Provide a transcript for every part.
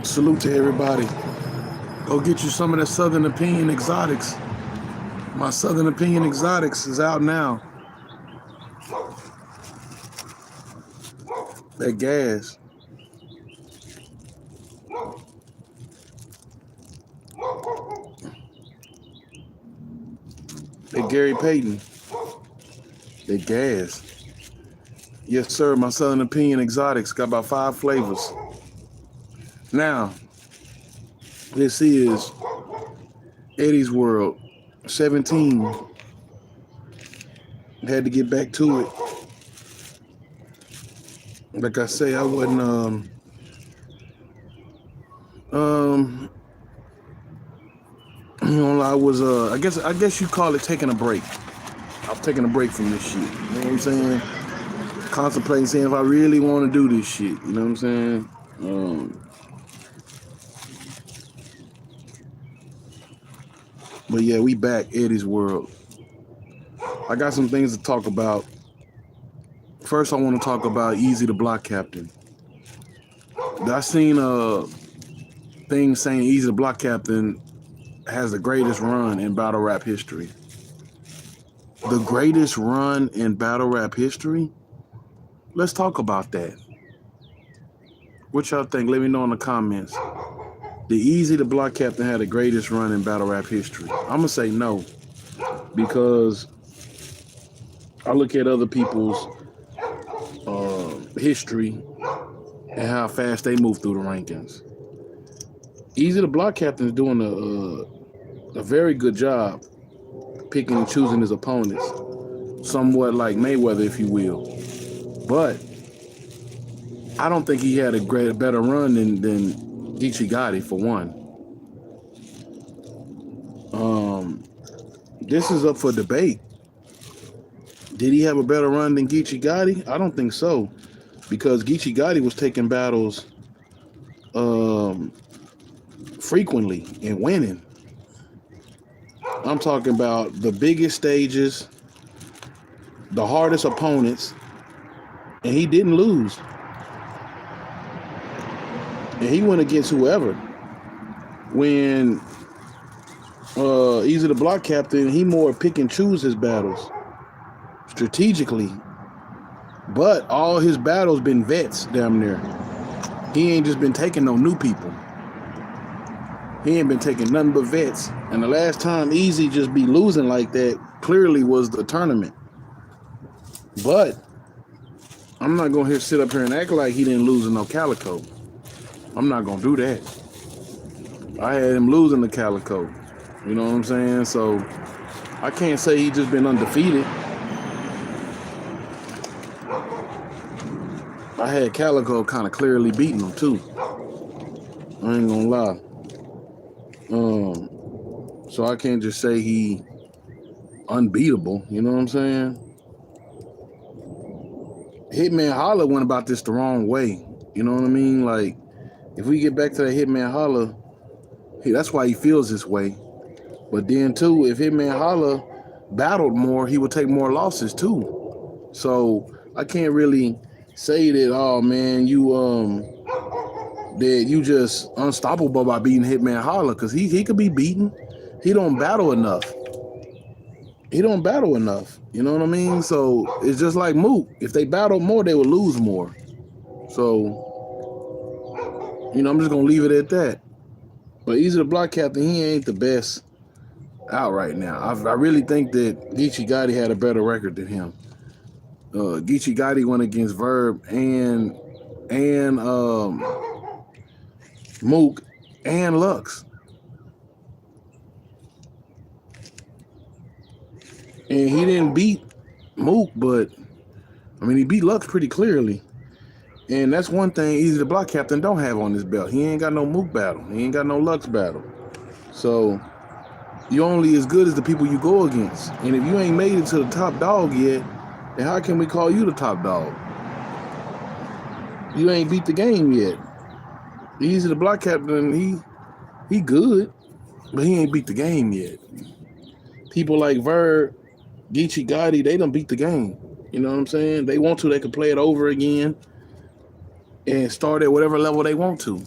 Salute to everybody. Go get you some of that Southern Opinion Exotics. My Southern Opinion Exotics is out now. That gas. That Gary Payton. That gas. Yes, sir. My Southern Opinion Exotics got about 5 flavors. Now, this is Eddie's World 17. Had to get back to it. Like I say, I wasn't I was I guess you call it taking a break. I was taking a break from this shit. You know what I'm saying? Contemplating saying if I really want to do this shit. You know what I'm saying? But yeah, we back, Eddie's World. I got some things to talk about. First, I want to talk about Easy the Block Captain. I seen a thing saying Easy the Block Captain has the greatest run in battle rap history. The greatest run in battle rap history? Let's talk about that. What y'all think? Let me know in the comments. The Easy the Block Captain had the greatest run in battle rap history. I'm going to say no. Because I look at other people's history and how fast they move through the rankings. Easy the Block Captain is doing a very good job picking and choosing his opponents. Somewhat like Mayweather, if you will. But I don't think he had a better run than Geechee Gotti, for one. This is up for debate. Did he have a better run than Geechee Gotti? I don't think so. Because Geechee Gotti was taking battles frequently and winning. I'm talking about the biggest stages, the hardest opponents, and he didn't lose. And he went against whoever. When Easy the Block Captain, he more pick and choose his battles strategically. But all his battles been vets damn near. He ain't just been taking no new people. He ain't been taking nothing but vets. And the last time Easy just be losing like that clearly was the tournament. But I'm not going to sit up here and act like he didn't lose in no Calico. I'm not going to do that. I had him losing the Calico. You know what I'm saying? So I can't say he just been undefeated. I had Calico kind of clearly beating him too. I ain't gonna lie. So I can't just say he unbeatable. You know what I'm saying? Hitman Holla went about this the wrong way. You know what I mean? Like, if we get back to that Hitman Holla, that's why he feels this way. But then too, if Hitman Holla battled more, he would take more losses too. So I can't really say that, oh man, that you just unstoppable by beating Hitman Holla, because he could be beaten. He don't battle enough. You know what I mean? So it's just like Mook. If they battled more, they would lose more. So, I'm just gonna leave it at that. But Easy the Block Captain, he ain't the best out right now. I really think that Geechee Gotti had a better record than him. Geechee Gotti went against Verb and Mook and Lux. And he didn't beat Mook, but he beat Lux pretty clearly. And that's one thing Easy the Block Captain don't have on his belt. He ain't got no Mook battle. He ain't got no Lux battle. So you only as good as the people you go against. And if you ain't made it to the top dog yet, then how can we call you the top dog? You ain't beat the game yet. Easy the Block Captain, he good, but he ain't beat the game yet. People like Verb, Geechee Gotti, they done beat the game. You know what I'm saying? They want to, they can play it over again and start at whatever level they want to.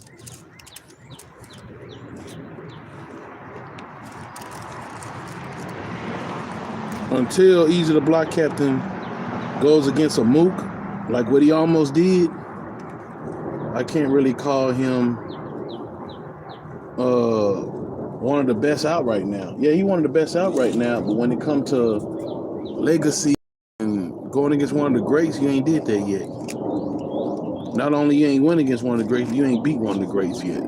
until Easy the Block Captain goes against a Mook, like what he almost did, I can't really call him one of the best out right now. Yeah, he one of the best out right now, but when it comes to legacy and going against one of the greats, you ain't did that yet. Not only you ain't win against one of the greats, you ain't beat one of the greats yet.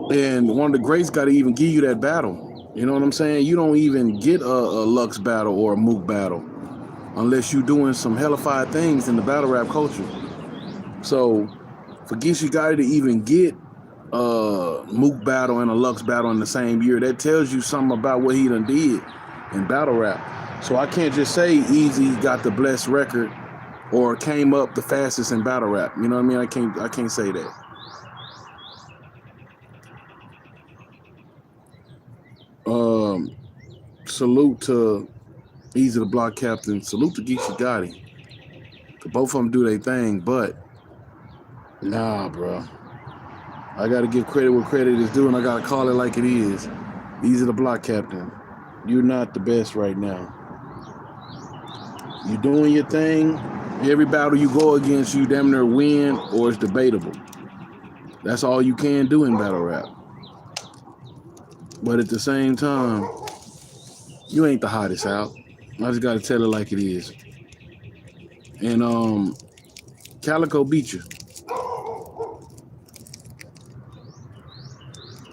And one of the greats got to even give you that battle. You know what I'm saying? You don't even get a Lux battle or a Mook battle unless you're doing some hellified things in the battle rap culture. So for Geechee Gotti to even get a Mook battle and a Lux battle in the same year, that tells you something about what he done did in battle rap. So I can't just say Easy got the blessed record or came up the fastest in battle rap. You know what I mean? I can't say that. Salute to Easy the Block Captain. Salute to Geechee Gotti. Both of them do their thing, but nah, bro. I gotta give credit where credit is due, and I gotta call it like it is. Easy the Block Captain. You're not the best right now. You're doing your thing. Every battle you go against, you damn near win, or it's debatable. That's all you can do in battle rap. But at the same time, you ain't the hottest out. I just gotta tell it like it is. And Calico beat you.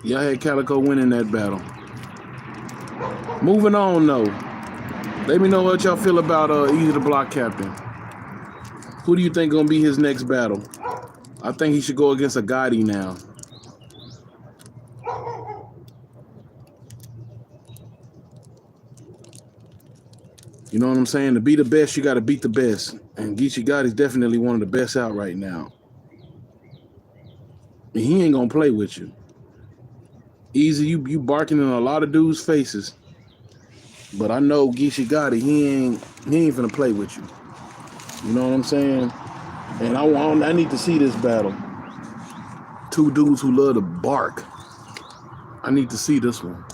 Y'all had Calico winning that battle. Moving on though. Let me know what y'all feel about Easy the Block Captain. Who do you think gonna be his next battle? I think he should go against a Gotti now. You know what I'm saying? To be the best, you got to beat the best. And Geechee Gotti is definitely one of the best out right now. And he ain't gonna play with you. Easy, you barking in a lot of dudes' faces. But I know Geechee Gotti, he ain't finna play with you. You know what I'm saying? And I need to see this battle. Two dudes who love to bark. I need to see this one.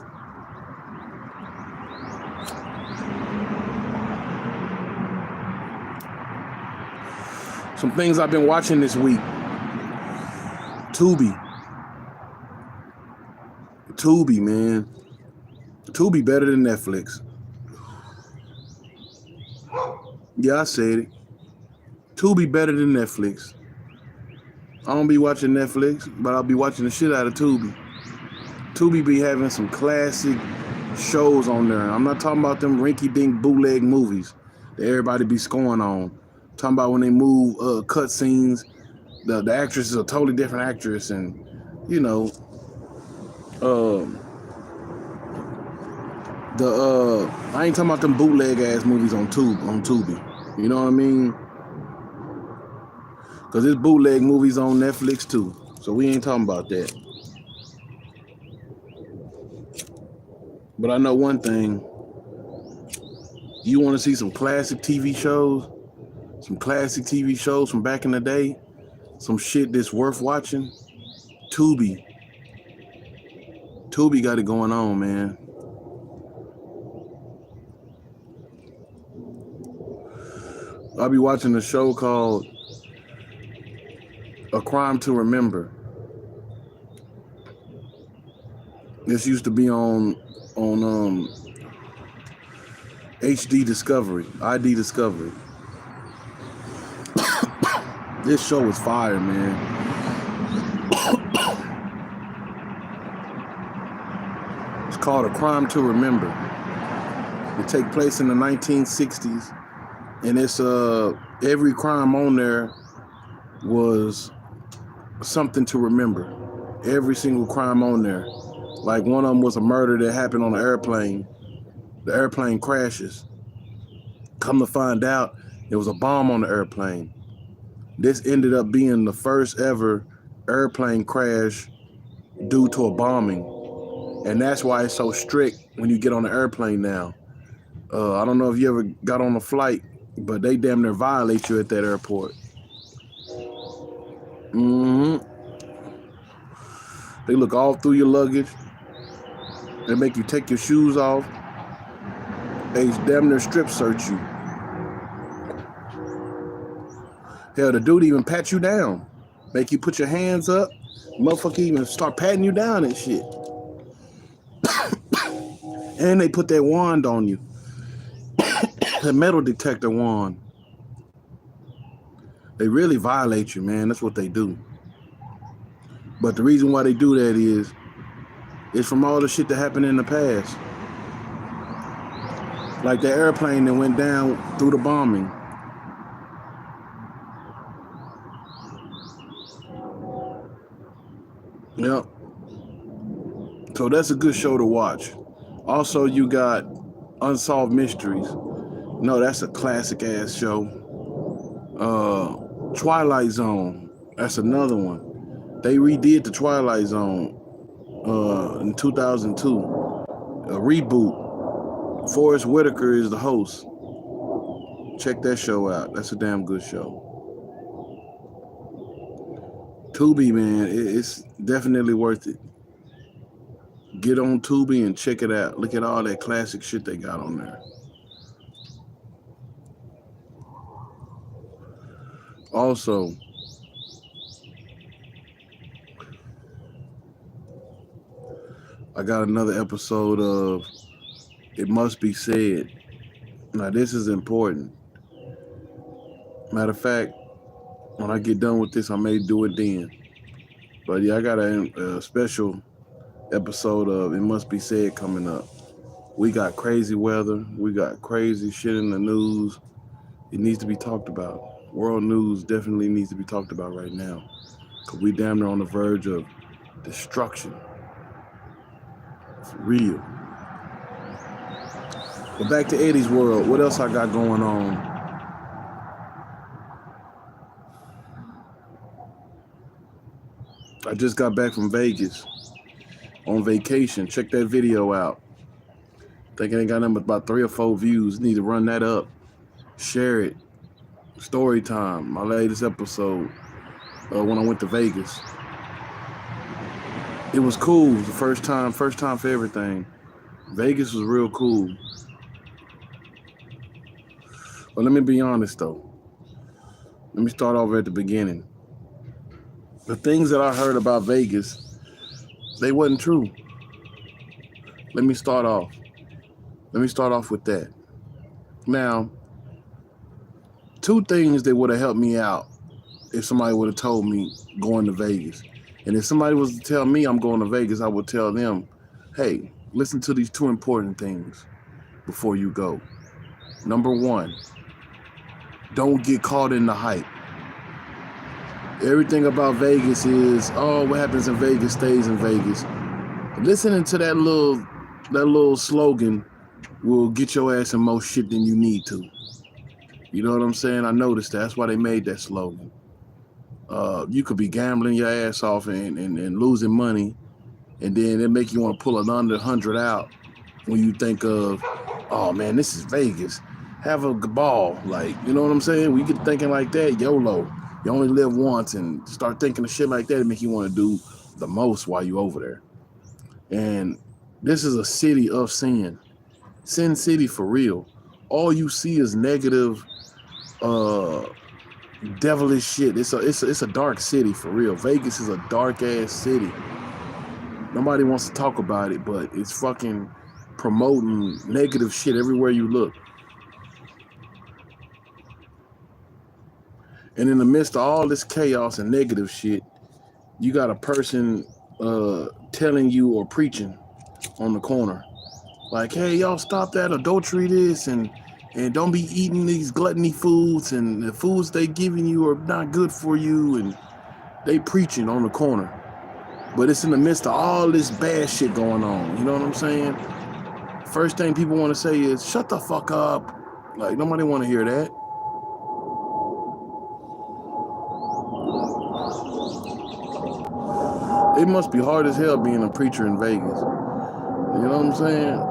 Some things I've been watching this week. Tubi, man. Tubi better than Netflix. Yeah, I said it. Tubi better than Netflix. I don't be watching Netflix, but I'll be watching the shit out of Tubi. Tubi be having some classic shows on there. I'm not talking about them rinky-dink bootleg movies that everybody be scoring on. I'm talking about when they move cut scenes, the actress is a totally different actress, and you know, I ain't talking about them bootleg ass movies on Tubi. You know what I mean? Cause there's bootleg movies on Netflix too. So we ain't talking about that. But I know one thing. You want to see some classic TV shows? Some classic TV shows from back in the day? Some shit that's worth watching? Tubi. Tubi got it going on, man. I'll be watching a show called A Crime to Remember. This used to be on HD Discovery, ID Discovery. This show is fire, man. It's called A Crime to Remember. It takes place in the 1960s, and it's every crime on there was something to remember. Every single crime on there. Like one of them was a murder that happened on an airplane. The airplane crashes. Come to find out, there was a bomb on the airplane. This ended up being the first ever airplane crash due to a bombing. And that's why it's so strict when you get on the airplane now. I don't know if you ever got on a flight, but they damn near violate you at that airport. They look all through your luggage. They make you take your shoes off. They damn near strip search you. Hell, the dude even pat you down. Make you put your hands up. Motherfucker even start patting you down and shit. And they put that wand on you. The metal detector wand. They really violate you, man. That's what they do. But the reason why they do that is it's from all the shit that happened in the past. Like the airplane that went down through the bombing. Yep. So that's a good show to watch. Also, you got Unsolved Mysteries. No, that's a classic ass show. Twilight Zone. That's another one. They redid the Twilight Zone in 2002. A reboot. Forrest Whitaker is the host. Check that show out. That's a damn good show. Tubi, man, it's definitely worth it. Get on Tubi and check it out. Look at all that classic shit they got on there. Also, I got another episode of It Must Be Said. Now, this is important. Matter of fact, when I get done with this, I may do it then. But yeah, I got a special episode of It Must Be Said coming up. We got crazy weather. We got crazy shit in the news. It needs to be talked about. World news definitely needs to be talked about right now. Because we damn near on the verge of destruction. For real. But back to Eddie's world. What else I got going on? I just got back from Vegas on vacation. Check that video out. Think it ain't got nothing but about 3 or 4 views. Need to run that up. Share it. Story time. My latest episode when I went to Vegas. It was cool. The first time for everything. Vegas was real cool. But let me be honest though. Let me start off at the beginning. The things that I heard about Vegas, they wasn't true. Let me start off with that. Now, 2 things that would have helped me out if somebody would have told me going to Vegas. And if somebody was to tell me I'm going to Vegas, I would tell them, hey, listen to these 2 important things before you go. Number 1, don't get caught in the hype. Everything about Vegas is, oh, what happens in Vegas stays in Vegas. Listening to that little slogan will get your ass in more shit than you need to. You know what I'm saying? I noticed that. That's why they made that slogan. You could be gambling your ass off and losing money, and then it make you want to pull an under 100 out when you think of, oh man, this is Vegas. Have a ball. Like, you know what I'm saying? When you get thinking like that, YOLO. You only live once, and start thinking of shit like that, it make you want to do the most while you over there. And this is a city of sin. Sin City for real. All you see is negative, devilish shit. It's a dark city for real. Vegas is a dark ass city. Nobody wants to talk about it, but it's fucking promoting negative shit everywhere you look. And in the midst of all this chaos and negative shit, you got a person telling you or preaching on the corner. Like, hey, y'all stop that adultery this and don't be eating these gluttony foods, and the foods they giving you are not good for you, and they preaching on the corner. But it's in the midst of all this bad shit going on. You know what I'm saying? First thing people want to say is, shut the fuck up. Like, nobody want to hear that. It must be hard as hell being a preacher in Vegas. You know what I'm saying?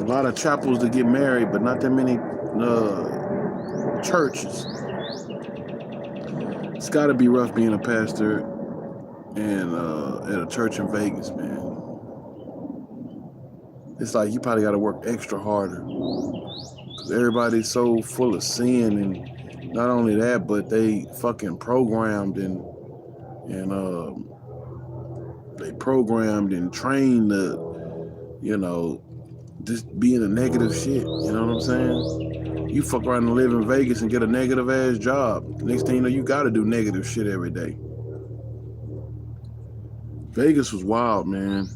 A lot of chapels to get married, but not that many churches. got to be rough being a pastor and at a church in Vegas, man. It's like you probably got to work extra harder because everybody's so full of sin, and not only that, but they fucking programmed and they programmed and trained to, just being a negative shit. You know what I'm saying? You fuck around and live in Vegas and get a negative ass job. Next thing you know, you got to do negative shit every day. Vegas was wild, man.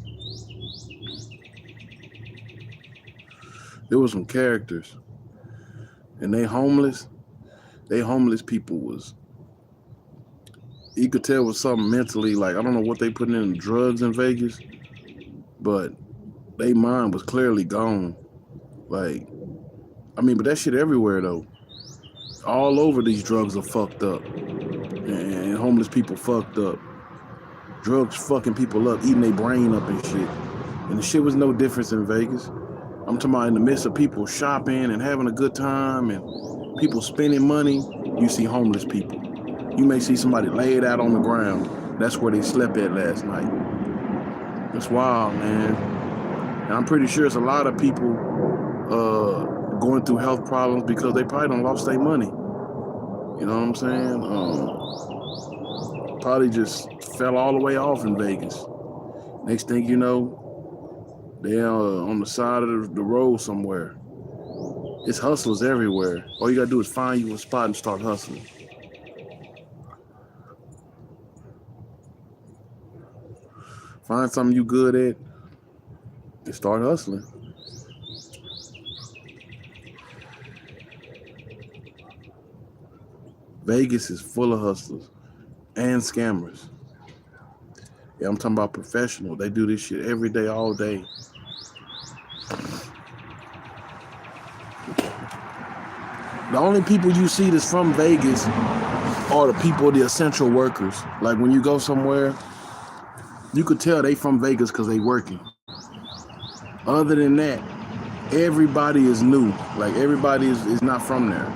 There was some characters, and they homeless people was, you could tell was something mentally, like, I don't know what they putting in drugs in Vegas, but their mind was clearly gone. Like, I mean, but that shit everywhere though. All over these drugs are fucked up, and homeless people fucked up. Drugs fucking people up, eating their brain up and shit. And the shit was no difference in Vegas. I'm talking about in the midst of people shopping and having a good time and people spending money, you see homeless people. You may see somebody laid out on the ground. That's where they slept at last night. That's wild, man. And I'm pretty sure it's a lot of people going through health problems because they probably done lost their money. You know what I'm saying? Probably just fell all the way off in Vegas. Next thing you know, they're on the side of the road somewhere. It's hustlers everywhere. All you gotta do is find you a spot and start hustling. Find something you good at and start hustling. Vegas is full of hustlers and scammers. Yeah, I'm talking about professional. They do this shit every day, all day. The only people you see that's from Vegas are the people, the essential workers. Like when you go somewhere, you could tell they from Vegas because they working. Other than that, everybody is new. Like everybody is not from there.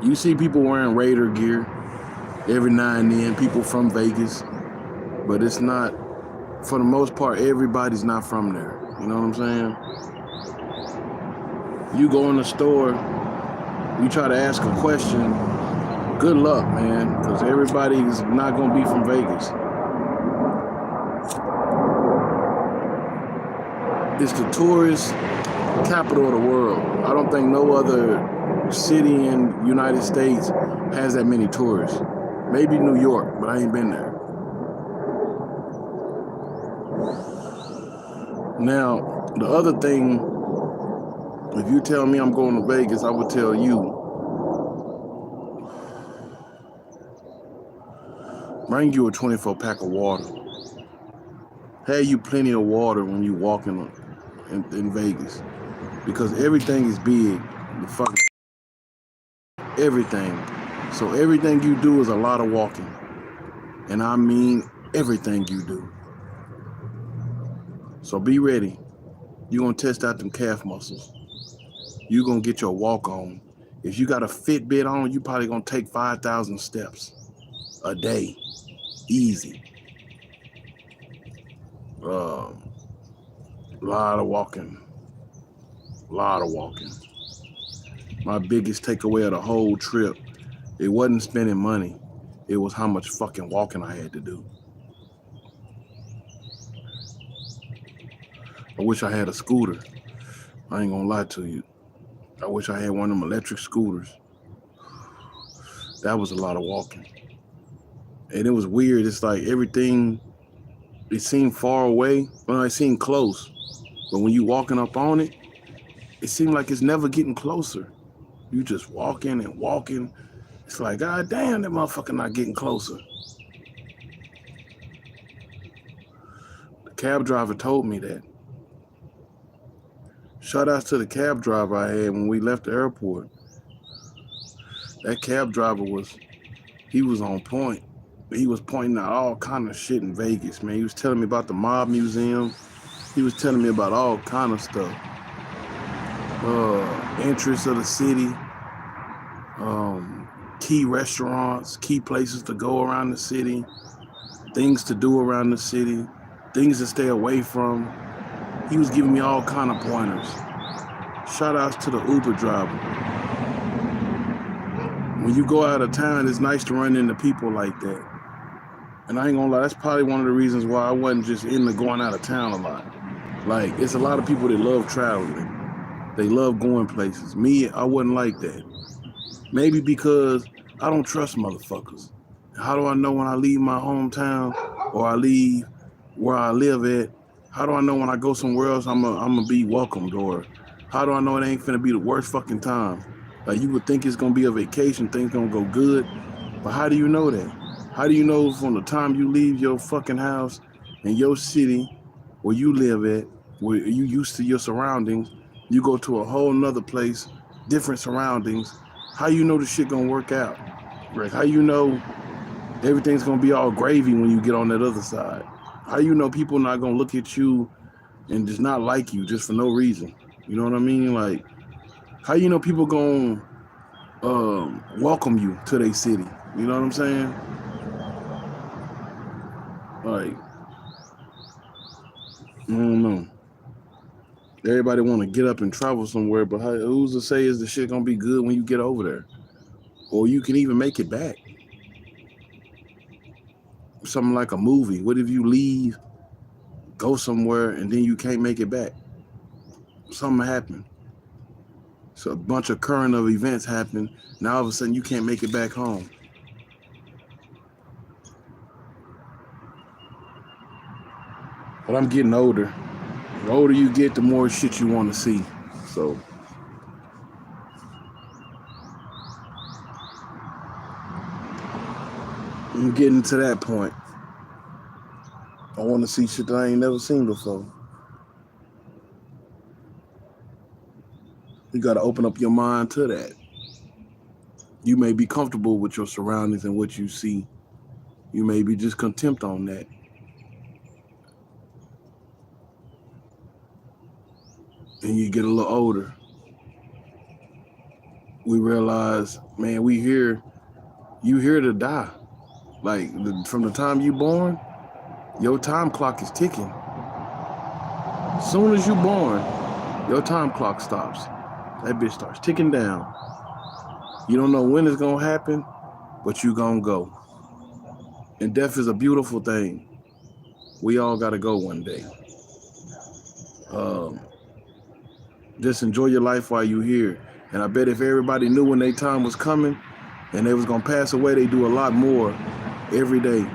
You see people wearing Raider gear every now and then, people from Vegas, but it's not, for the most part, everybody's not from there. You know what I'm saying? You go in the store, you try to ask a question, good luck, man, because everybody is not going to be from Vegas. It's the tourist capital of the world. I don't think no other city in the United States has that many tourists. Maybe New York, but I ain't been there. Now, the other thing, if you tell me I'm going to Vegas, I would tell you, bring you a 24 pack of water. Have you plenty of water when you walk in Vegas. Because everything is big. The fucking everything. So everything you do is a lot of walking. And I mean everything you do. So be ready. You're going to test out them calf muscles. You're going to get your walk on. If you got a Fitbit on, you probably going to take 5,000 steps a day. Easy. Lot of walking. My biggest takeaway of the whole trip, it wasn't spending money. It was how much fucking walking I had to do. I wish I had a scooter. I ain't gonna lie to you. I wish I had one of them electric scooters. That was a lot of walking. And it was weird. It's like everything, it seemed far away. Well, it seemed close. But when you walking up on it, it seemed like it's never getting closer. You just walking and walking. It's like, God damn, that motherfucker not getting closer. The cab driver told me that. Shout outs to the cab driver I had when we left the airport. That cab driver he was on point. He was pointing out all kind of shit in Vegas, man. He was telling me about the Mob Museum. He was telling me about all kind of stuff. Entrance of the city. key restaurants, key places to go around the city, things to do around the city, things to stay away from. He was giving me all kind of pointers. Shout outs to the Uber driver. When you go out of town, it's nice to run into people like that. And I ain't gonna lie, that's probably one of the reasons why I wasn't just into going out of town a lot. Like, it's a lot of people that love traveling. They love going places. Me, I wasn't like that. Maybe because I don't trust motherfuckers. How do I know when I leave my hometown or I leave where I live at? How do I know when I go somewhere else I'm gonna be welcomed? Or how do I know it ain't finna be the worst fucking time? Like, you would think it's gonna be a vacation, things gonna go good, but how do you know that? How do you know from the time you leave your fucking house in your city where you live at, where you used to your surroundings, you go to a whole nother place, different surroundings, how you know the shit gonna work out? Like, how you know everything's gonna be all gravy when you get on that other side? How you know people not gonna look at you and just not like you just for no reason? You know what I mean? Like, how you know people gonna welcome you to their city? You know what I'm saying? Like, I don't know. Everybody want to get up and travel somewhere, but who's to say is the shit gonna be good when you get over there? Or you can even make it back. Something like a movie. What if you leave, go somewhere, and then you can't make it back? Something happened. So a bunch of current of events happen. Now all of a sudden you can't make it back home. But I'm getting older. The older you get, the more shit you want to see. So I'm getting to that point. I want to see shit that I ain't never seen before. You got to open up your mind to that. You may be comfortable with your surroundings and what you see. You may be just contempt on that. And you get a little older. We realize, man, you here to die. Like, from the time you born, your time clock is ticking. As soon as you born, your time clock stops. That bitch starts ticking down. You don't know when it's gonna happen, but you gonna go. And death is a beautiful thing. We all gotta go one day. Just enjoy your life while you're here. And I bet if everybody knew when their time was coming and they was gonna pass away, they do a lot more every day.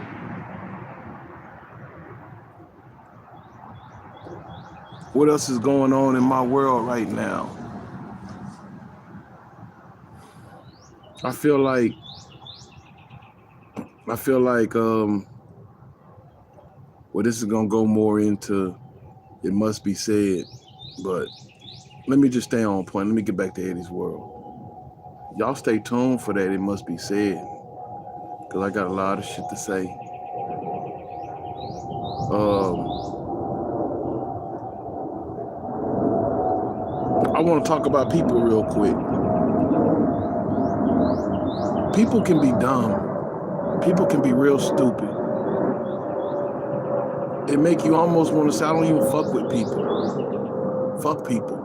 What else is going on in my world right now? I feel like well, this is gonna go more into it must be said, but let me just stay on point. Let me get back to Eddie's World. Y'all stay tuned for that. It must be said, because I got a lot of shit to say. I want to talk about people real quick. People can be dumb. People can be real stupid. It make you almost want to say, I don't even fuck with people. Fuck people.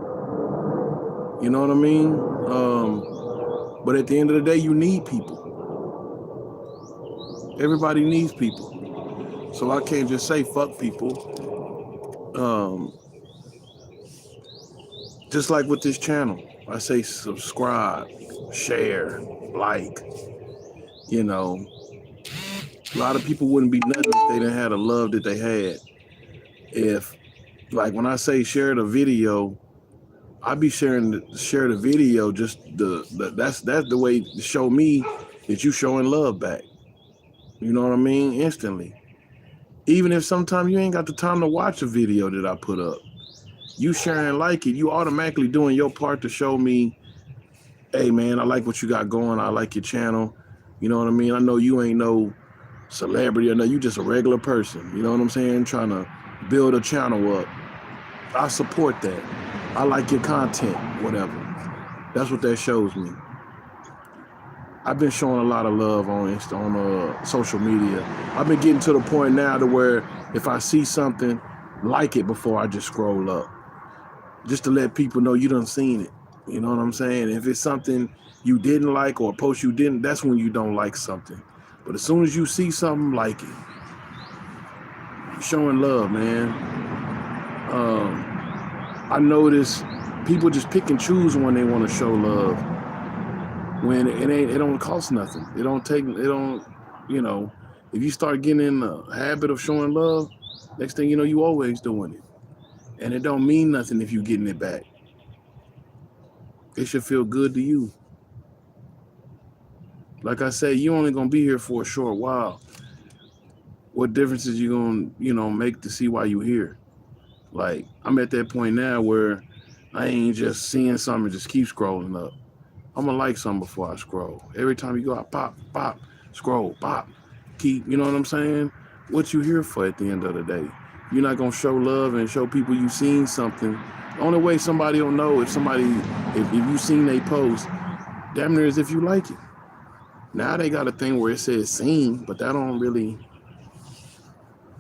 You know what I mean? But at the end of the day, you need people. Everybody needs people. So I can't just say fuck people. Just like with this channel, I say subscribe, share, like. You know, a lot of people wouldn't be nothing if they didn't have the love that they had. If, like, when I say share the video, I be share the video. Just that's the way to show me that you showing love back. You know what I mean? Instantly. Even if sometimes you ain't got the time to watch a video that I put up, you share and like it, you automatically doing your part to show me, hey man, I like what you got going. I like your channel. You know what I mean? I know you ain't no celebrity or no, you just a regular person. You know what I'm saying? Trying to build a channel up. I support that. I like your content, whatever. That's what that shows me. I've been showing a lot of love on social media. I've been getting to the point now to where if I see something, like it before I just scroll up, just to let people know you done seen it. You know what I'm saying? If it's something you didn't like or a post you didn't, that's when you don't like something. But as soon as you see something, like it. Showing love, man. I notice people just pick and choose when they want to show love. When it don't cost nothing. It don't, you know, if you start getting in the habit of showing love, next thing you know, you always doing it. And it don't mean nothing if you getting it back. It should feel good to you. Like I say, you only gonna be here for a short while. What difference is you gonna, make to see why you here? Like, I'm at that point now where I ain't just seeing something and just keep scrolling up. I'm gonna like something before I scroll. Every time you go out, pop, pop, scroll, pop, keep, you know what I'm saying? What you here for at the end of the day? You're not gonna show love and show people you seen something. The only way somebody will know if you seen a post, damn near as if you like it. Now they got a thing where it says seen, but that don't really,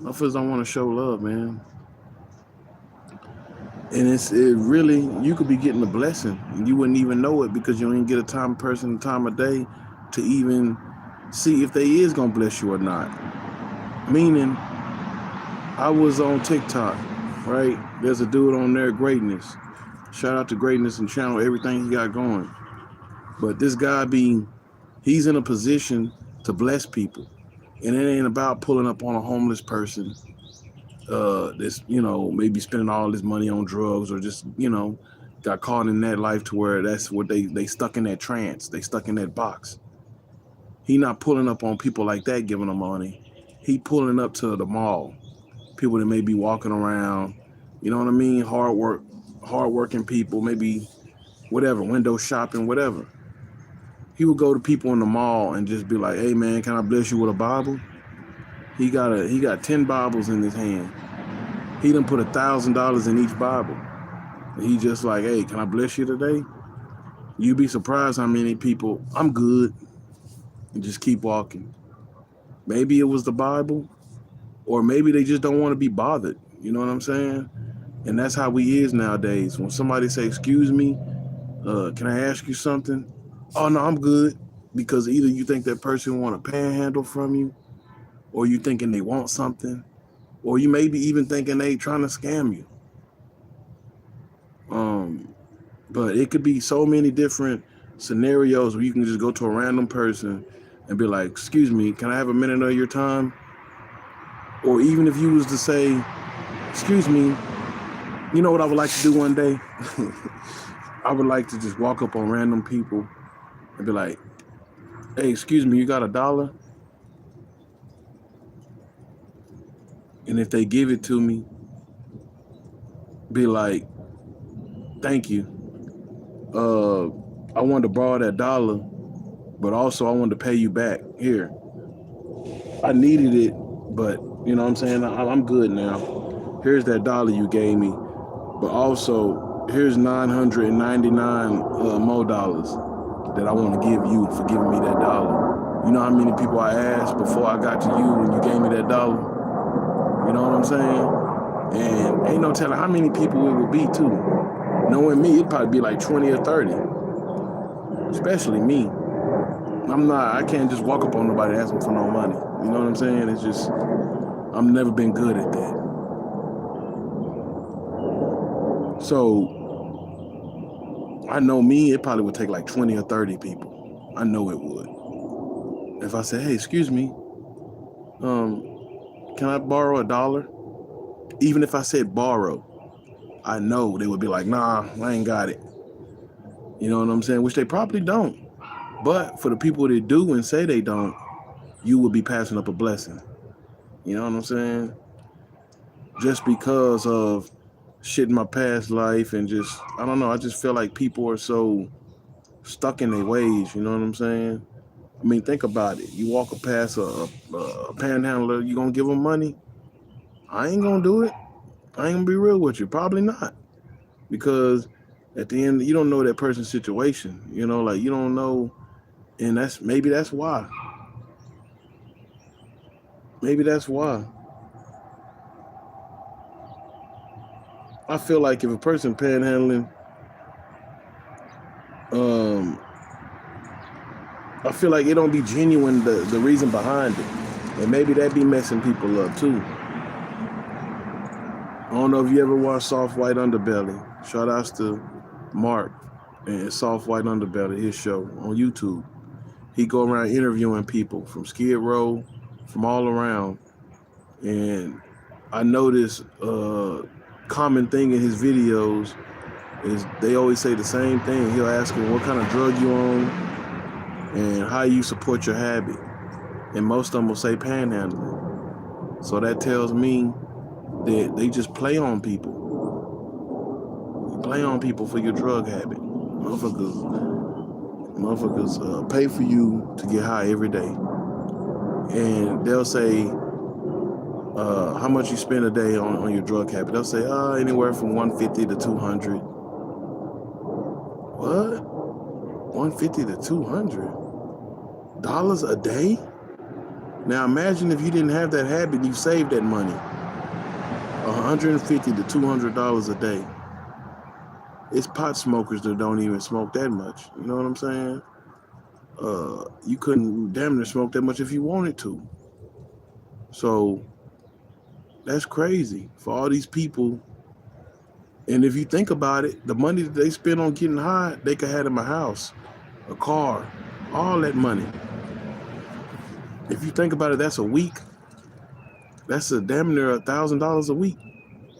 motherfuckers don't want to show love, man. And it really, you could be getting a blessing and you wouldn't even know it because you ain't get a time of day to even see if they is gonna bless you or not. Meaning, I was on TikTok, right? There's a dude on there, Greatness. Shout out to Greatness and channel everything he got going. But this guy he's in a position to bless people. And it ain't about pulling up on a homeless person this, maybe spending all this money on drugs or just, got caught in that life to where that's what they stuck in that trance. They stuck in that box. He not pulling up on people like that, giving them money. He pulling up to the mall. People that may be walking around, you know what I mean? Hard-working people, maybe whatever, window shopping, whatever. He would go to people in the mall and just be like, hey man, can I bless you with a Bible? He got 10 Bibles in his hand. He done put $1,000 in each Bible. And he just like, hey, can I bless you today? You'd be surprised how many people, I'm good, and just keep walking. Maybe it was the Bible, or maybe they just don't want to be bothered. You know what I'm saying? And that's how we is nowadays. When somebody say, excuse me, can I ask you something? Oh, no, I'm good. Because either you think that person want a panhandle from you, or you thinking they want something, or you maybe even thinking they trying to scam you. But it could be so many different scenarios where you can just go to a random person and be like, excuse me, can I have a minute of your time? Or even if you was to say, excuse me, you know what I would like to do one day? I would like to just walk up on random people and be like, hey, excuse me, you got $1? And if they give it to me, be like, thank you. I wanted to borrow that $1, but also I wanted to pay you back. Here, I needed it, but you know what I'm saying? I'm good now. Here's that $1 you gave me, but also here's 999 more dollars that I want to give you for giving me that $1. You know how many people I asked before I got to you when you gave me that $1? You know what I'm saying? And ain't no telling how many people it would be too. Knowing me, it'd probably be like 20 or 30. Especially me. I can't just walk up on nobody asking for no money. You know what I'm saying? It's just, I've never been good at that. So, I know me, it probably would take like 20 or 30 people. I know it would. If I say, hey, excuse me, can I borrow $1? Even if I said borrow, I know they would be like, nah, I ain't got it. You know what I'm saying? Which they probably don't. But for the people that do and say they don't, you would be passing up a blessing. You know what I'm saying? Just because of shit in my past life and just, I don't know, I just feel like people are so stuck in their ways, you know what I'm saying? I mean, think about it. You walk past a panhandler, you gonna give them money? I ain't gonna do it. I ain't gonna be real with you. Probably not. Because at the end, you don't know that person's situation. You know, like you don't know And maybe that's why. Maybe that's why. I feel like if a person panhandling, I feel like it don't be genuine, the reason behind it. And maybe that be messing people up too. I don't know if you ever watched Soft White Underbelly. Shout outs to Mark and Soft White Underbelly, his show on YouTube. He go around interviewing people from Skid Row, from all around. And I noticed common thing in his videos is they always say the same thing. He'll ask them what kind of drug you on and how you support your habit. And most of them will say panhandling. So that tells me that they just play on people. You play on people for your drug habit. Motherfuckers pay for you to get high every day. And they'll say, how much you spend a day on your drug habit. They'll say, anywhere from $150 to $200. What? $150 to $200 a day? Now imagine if you didn't have that habit and you saved that money. $150 to $200 a day. It's pot smokers that don't even smoke that much. You know what I'm saying? You couldn't damn near smoke that much if you wanted to. So that's crazy for all these people. And if you think about it, the money that they spend on getting high, they could have them a house, a car, all that money. If you think about it, that's a week. That's a damn near $1,000 a week.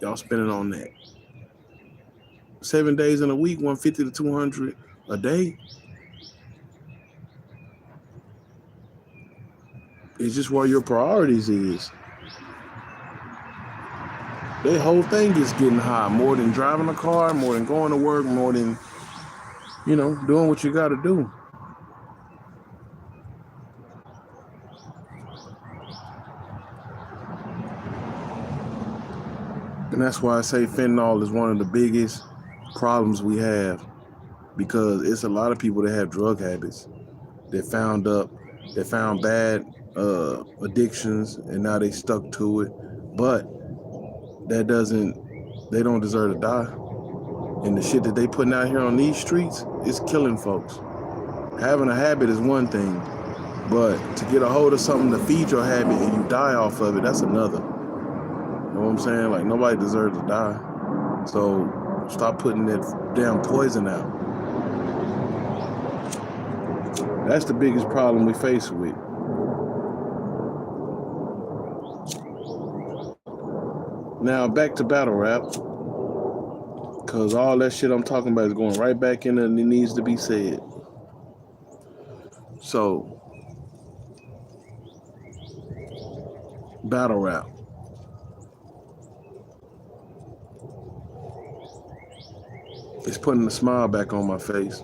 Y'all spending on that. 7 days in a week, $150 to $200 a day. It's just where your priorities is. Their whole thing is getting high, more than driving a car, more than going to work, more than, doing what you got to do. And that's why I say fentanyl is one of the biggest problems we have, because it's a lot of people that have drug habits that found bad addictions, and now they stuck to it. But they don't deserve to die. And the shit that they putting out here on these streets is killing folks. Having a habit is one thing, but to get a hold of something to feed your habit and you die off of it, that's another. You know what I'm saying? Like, nobody deserves to die. So stop putting that damn poison out. That's the biggest problem we face with. Now back to battle rap, because all that shit I'm talking about is going right back in and it needs to be said. So, battle rap. It's putting a smile back on my face.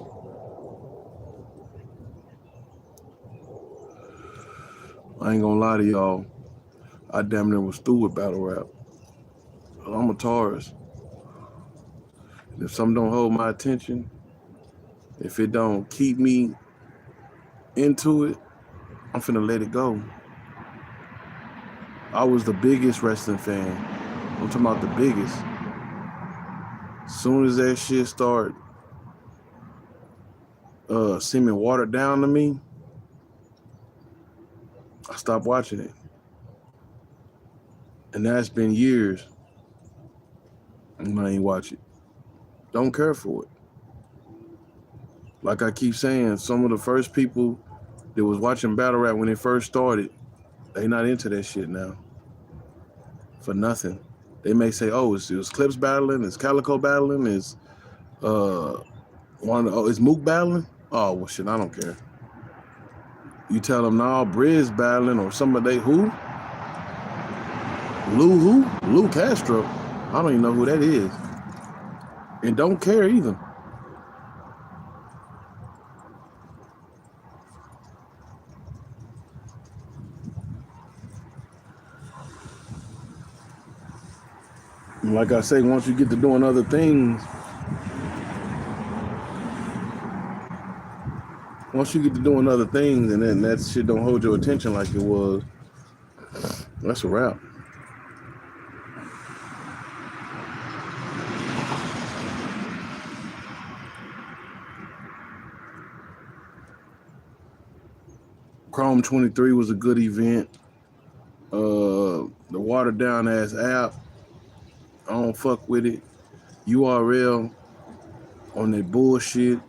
I ain't gonna lie to y'all. I damn near was through with battle rap. I'm a Taurus. If something don't hold my attention, if it don't keep me into it, I'm finna let it go. I was the biggest wrestling fan. I'm talking about the biggest. As soon as that shit start seeming watered down to me, I stopped watching it. And that's been years. And I ain't watch it. Don't care for it. Like I keep saying, some of the first people that was watching battle rap when it first started, they not into that shit now. For nothing. They may say, oh, it was Clips battling, it's Calico battling, it's is Mook battling? Oh, well shit, I don't care. You tell them, no, Briz battling or somebody, who? Lou Castro. I don't even know who that is. And don't care either. And like I say, once you get to doing other things, Once you get to doing other things and then that shit don't hold your attention like it was, that's a wrap. Chrome 23 was a good event. The watered down ass app, I don't fuck with it. URL on that bullshit.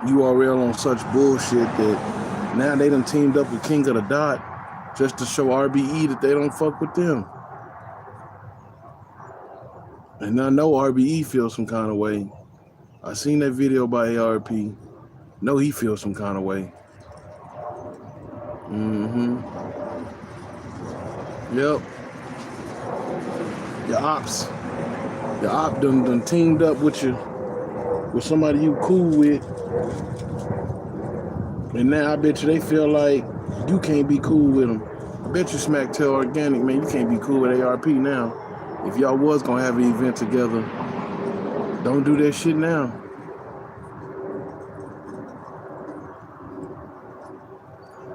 URL on such bullshit that now they done teamed up with King of the Dot just to show RBE that they don't fuck with them. And I know RBE feels some kind of way. I seen that video by ARP. Know he feels some kind of way. Yep. Your op done teamed up with you, with somebody you cool with. And now I bet you they feel like you can't be cool with them. I bet you Smacktail Organic, man, you can't be cool with ARP now. If y'all was gonna have an event together, don't do that shit now.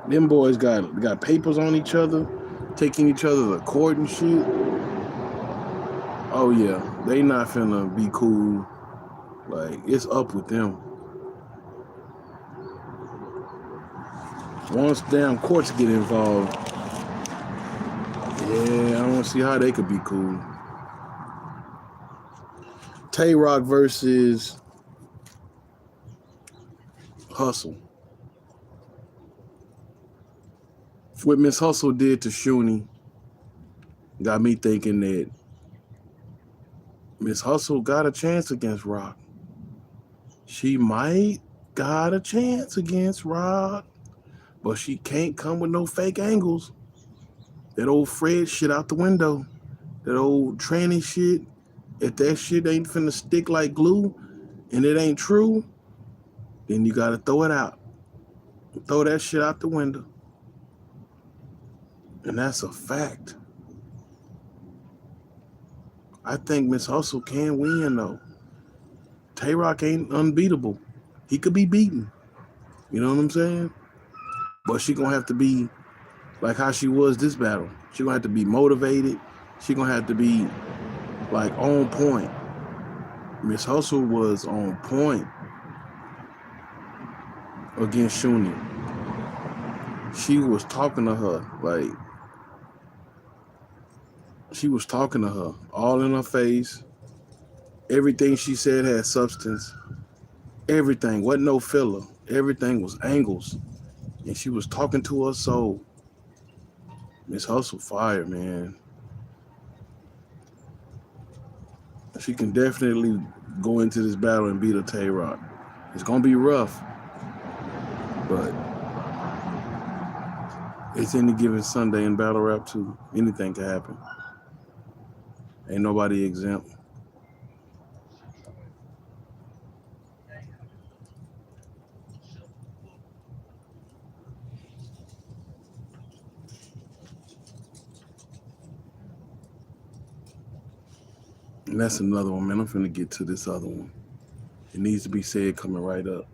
Them boys got papers on each other, taking each other to court and shit. Oh yeah, they not finna be cool. Like, it's up with them. Once damn courts get involved, yeah, I don't see how they could be cool. Tay Rock versus Hustle. What Miss Hustle did to Shuni got me thinking that Miss Hustle got a chance against Rock. She might got a chance against Rock, but she can't come with no fake angles. That old Fred shit out the window. That old tranny shit. If that shit ain't finna stick like glue and it ain't true, then you gotta throw it out. Throw that shit out the window. And that's a fact. I think Miss Hustle can win though. Tay Rock ain't unbeatable. He could be beaten. You know what I'm saying? But she gonna have to be like how she was this battle. She gonna have to be motivated. She gonna have to be like on point. Miss Hustle was on point against Shuni. She was talking to her, like, she was talking to her all in her face. Everything she said had substance. Everything wasn't no filler. Everything was angles. And she was talking to her soul. Miss Hustle fire, man. She can definitely go into this battle and beat a Tay Rock. It's gonna be rough, but it's any given Sunday in battle rap too. Anything can happen. Ain't nobody exempt. And that's another one, man. I'm finna get to this other one. It needs to be said coming right up.